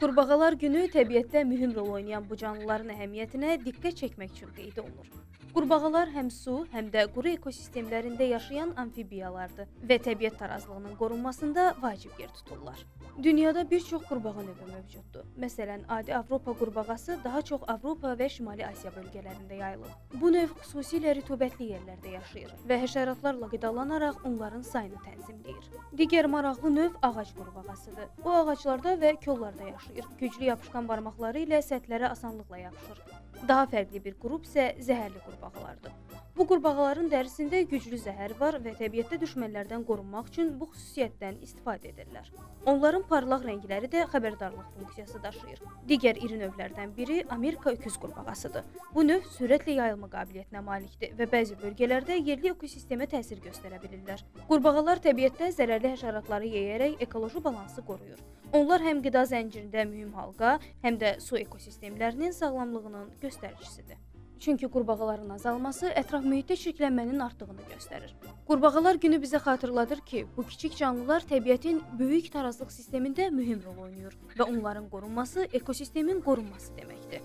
Qurbağalar günü təbiətdə mühüm rol oynayan bu canlıların əhəmiyyətinə diqqət çəkmək üçün qeyd olunur. Qurbağalar həm su, həm də quru ekosistemlərində yaşayan amfibiyalardır və təbiət tarazlığının qorunmasında vacib yer tuturlar. Dünyada bir çox qurbağa növü mövcuddur. Məsələn, adi Avropa qurbağası daha çox Avropa və Şimali Asiya bölgələrində yayılır. Bu növ xüsusilə rütubətli yerlərdə yaşayır və həşəratlarla qidalanaraq onların sayını tənzimləyir. Digər maraqlı növ ağac qurbağasıdır. O ağaclarda və kollarda yaşayır. Güclü yapışqan barmaqları ilə səthlərə asanlıqla yapışır. Daha fərqli bir qrup isə zəhərli qurbağalardır. Bu qurbağaların dərisində güclü zəhər var və təbiətdə düşmənlərdən qorunmaq üçün bu xüsusiyyətdən istifadə edirlər. Onların parlaq rəngləri də xəbərdarlıq funksiyası daşıyır. Digər iri növlərdən biri Amerika öküz qurbağasıdır. Bu növ sürətlə yayılma qabiliyyətinə malikdir və bəzi bölgələrdə yerli ekosistemə təsir göstərə bilirlər. Qurbağalar təbiətdə zərərli həşəratları yeyərək ekoloji balansı qoruyur. Onlar həm qida zəncirində mühüm halqa, həm də su ekosistemlərinin sağlamlığının göstəricisidir. Çünki qurbağaların azalması ətraf mühitdə çirklənmənin artdığını göstərir. Qurbağalar günü bizə xatırladır ki, bu kiçik canlılar təbiətin böyük tarazlıq sistemində mühüm rol oynayır və onların qorunması ekosistemin qorunması deməkdir.